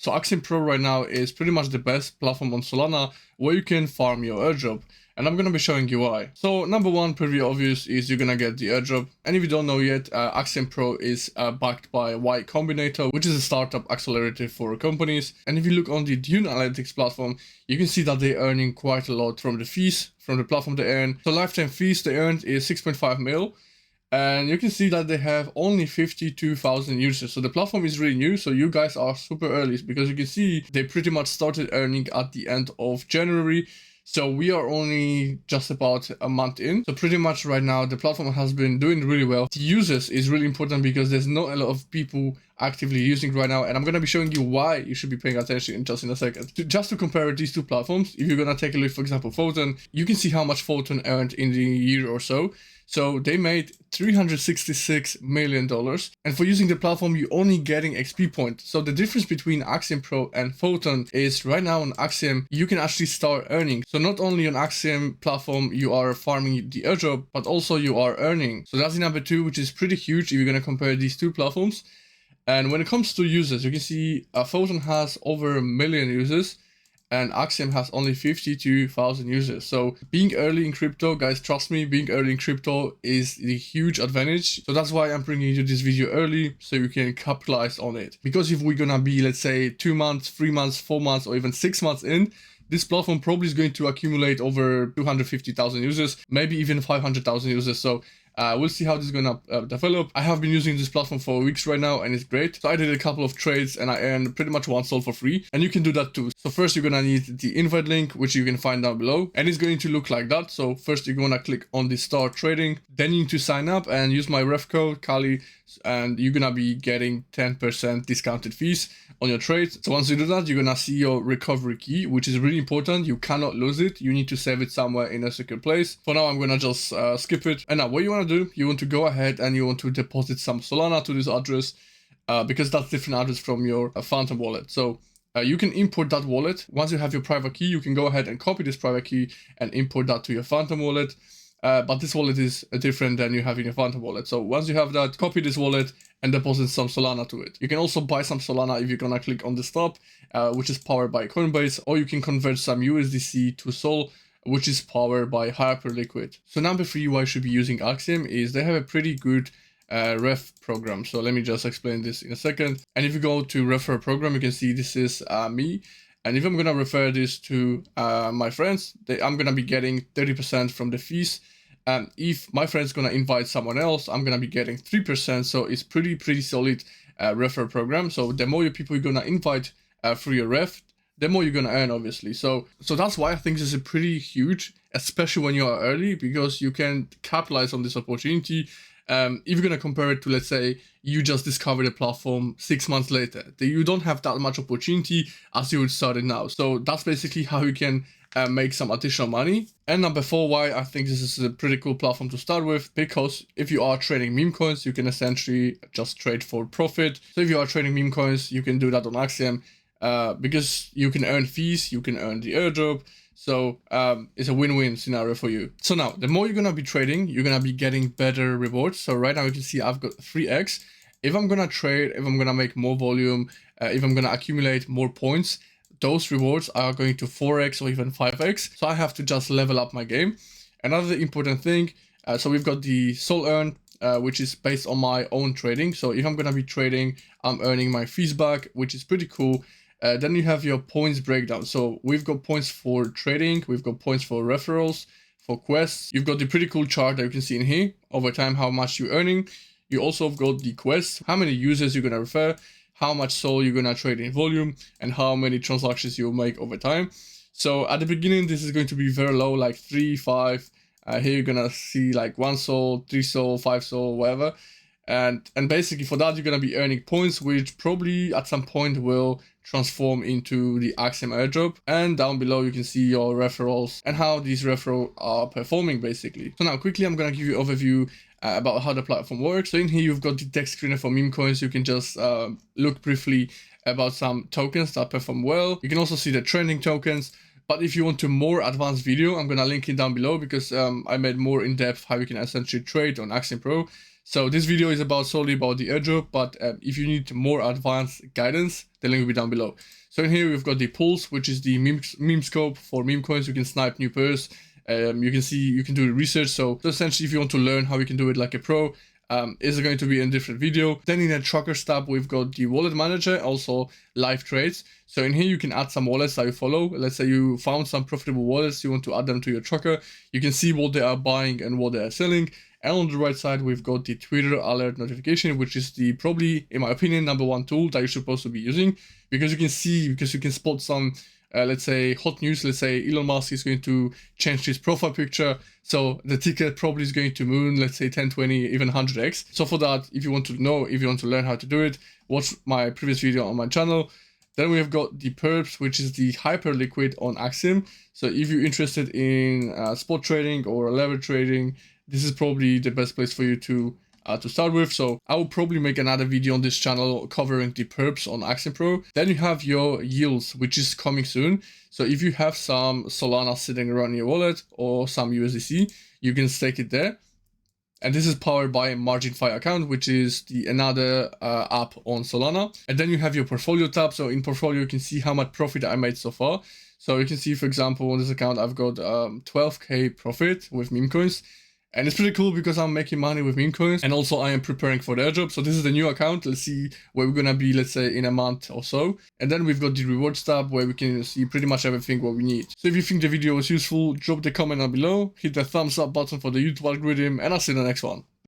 So Axim Pro right now is pretty much the best platform on Solana where you can farm your airdrop. And I'm gonna be showing you why. So number one, pretty obvious, is you're gonna get the airdrop. And if you don't know yet, Axiom Pro is backed by Y Combinator, which is a startup accelerator for companies. And if you look on the Dune Analytics platform, you can see that they're earning quite a lot from the fees, from the platform they earn. So lifetime fees they earned is 6.5 mil. And you can see that they have only 52,000 users. So the platform is really new. So you guys are super early because you can see they pretty much started earning at the end of January. So we are only just about a month in. So pretty much right now, the platform has been doing really well. The users is really important because there's not a lot of people actively using right now. And I'm going to be showing you why you should be paying attention in just in a second. Just to compare these two platforms, if you're going to take a look, for example, Photon, you can see how much Photon earned in the year or so. So they made $366 million. And for using the platform, you're only getting XP points. So the difference between Axiom Pro and Photon is right now on Axiom, you can actually start earning. So not only on Axiom platform, you are farming the airdrop, but also you are earning. So that's the number two, which is pretty huge if you're going to compare these two platforms. And when it comes to users, you can see Photon has over 1 million users. And Axiom has only 52,000 users. So being early in crypto, guys, trust me, being early in crypto is the huge advantage. So that's why I'm bringing you this video early so you can capitalize on it. Because if we're gonna be, let's say, 2 months, 3 months, 4 months, or even 6 months in, this platform probably is going to accumulate over 250,000 users, maybe even 500,000 users. So we'll see how this is gonna develop. I have been using this platform for weeks right now and it's great. So I did a couple of trades and I earned pretty much 1 sol for free, and you can do that too. So first you're gonna need the invite link, which you can find down below, and it's going to look like that. So first you're gonna click on the start trading, then you need to sign up and use my ref code Kali, and you're gonna be getting 10% discounted fees on your trade. So once you do that, you're gonna see your recovery key, which is really important. You cannot lose it. You need to save it somewhere in a secure place. For now, I'm gonna just skip it. And now what you wanna do, you want to go ahead and you want to deposit some Solana to this address because that's different address from your Phantom wallet. So you can import that wallet. Once you have your private key, you can go ahead and copy this private key and import that to your Phantom wallet. But this wallet is different than you have in your Phantom wallet. So once you have that, copy this wallet and deposit some Solana to it. You can also buy some Solana if you're gonna click on this tab, which is powered by Coinbase, or you can convert some USDC to Sol, which is powered by Hyperliquid. So number three, why you should be using Axiom is they have a pretty good ref program. So let me just explain this in a second. And if you go to Referral program, you can see this is me. And if I'm gonna refer this to my friends, I'm gonna be getting 30% from the fees. And if my friend's gonna invite someone else, I'm gonna be getting 3%. So it's pretty solid referral program. So the more people you're gonna invite through your ref, the more you're gonna earn, obviously. So that's why I think this is pretty huge, especially when you are early, because you can capitalize on this opportunity. If you're gonna compare it to, let's say, you just discovered a platform 6 months later, you don't have that much opportunity as you would start it now. So that's basically how you can make some additional money. And number four, why I think this is a pretty cool platform to start with, because if you are trading meme coins, you can essentially just trade for profit. So if you are trading meme coins, you can do that on Axiom because you can earn fees, you can earn the airdrop. So it's a win-win scenario for you. So now, the more you're gonna be trading, you're gonna be getting better rewards. So right now you can see I've got 3x. If I'm gonna trade, if I'm gonna make more volume, if I'm gonna accumulate more points, those rewards are going to 4x or even 5x. So I have to just level up my game. Another important thing, so we've got the Sol earn, which is based on my own trading. So if I'm gonna be trading, I'm earning my fees back, which is pretty cool. Then you have your points breakdown. So we've got points for trading, we've got points for referrals, for quests. You've got the pretty cool chart that you can see in here over time, how much you're earning. You also have got the quests, how many users you're gonna refer, how much Sol you're gonna trade in volume, and how many transactions you'll make over time. So at the beginning, this is going to be very low, like 3, 5. Here you're gonna see like 1 Sol, 3 Sol, 5 Sol, whatever. And basically for that, you're gonna be earning points, which probably at some point will transform into the Axiom airdrop. And down below, you can see your referrals and how these referrals are performing basically. So now quickly, I'm gonna give you an overview about how the platform works. So in here, you've got the text screener for meme coins. You can just look briefly about some tokens that perform well. You can also see the trending tokens. But if you want a more advanced video, I'm gonna link it down below because I made more in depth how you can essentially trade on Axiom Pro. So this video is solely about the airdrop, but if you need more advanced guidance, the link will be down below. So in here we've got the pulse, which is the meme scope for meme coins. You can snipe new pairs. You can do research. So essentially, if you want to learn how you can do it like a pro, is going to be in a different video. Then in the trackers tab, we've got the wallet manager, also live trades. So in here, you can add some wallets that you follow. Let's say you found some profitable wallets, you want to add them to your tracker. You can see what they are buying and what they are selling. And on the right side, we've got the Twitter alert notification, which is the probably, in my opinion, #1 tool that you're supposed to be using, because you can spot some let's say hot news. Let's say Elon Musk is going to change his profile picture, so the ticket probably is going to moon, let's say 10, 20, even 100x. So for that, if you want to learn how to do it, watch my previous video on my channel. Then we have got the perps, which is the hyper liquid on Axiom. So if you're interested in spot trading or leverage trading, this is probably the best place for you to start with. So I will probably make another video on this channel covering the perps on Axiom Pro. Then you have your yields, which is coming soon. So if you have some Solana sitting around your wallet or some USDC, you can stake it there. And this is powered by a MarginFi account, which is another app on Solana. And then you have your portfolio tab. So in portfolio, you can see how much profit I made so far. So you can see, for example, on this account, I've got 12k profit with meme coins. And it's pretty cool because I'm making money with meme coins, and also I am preparing for the airdrop. So this is the new account. Let's see where we're gonna be, let's say in a month or so. And then we've got the rewards tab where we can see pretty much everything what we need. So if you think the video was useful, drop the comment down below, hit the thumbs up button for the YouTube algorithm, and I'll see you in the next one.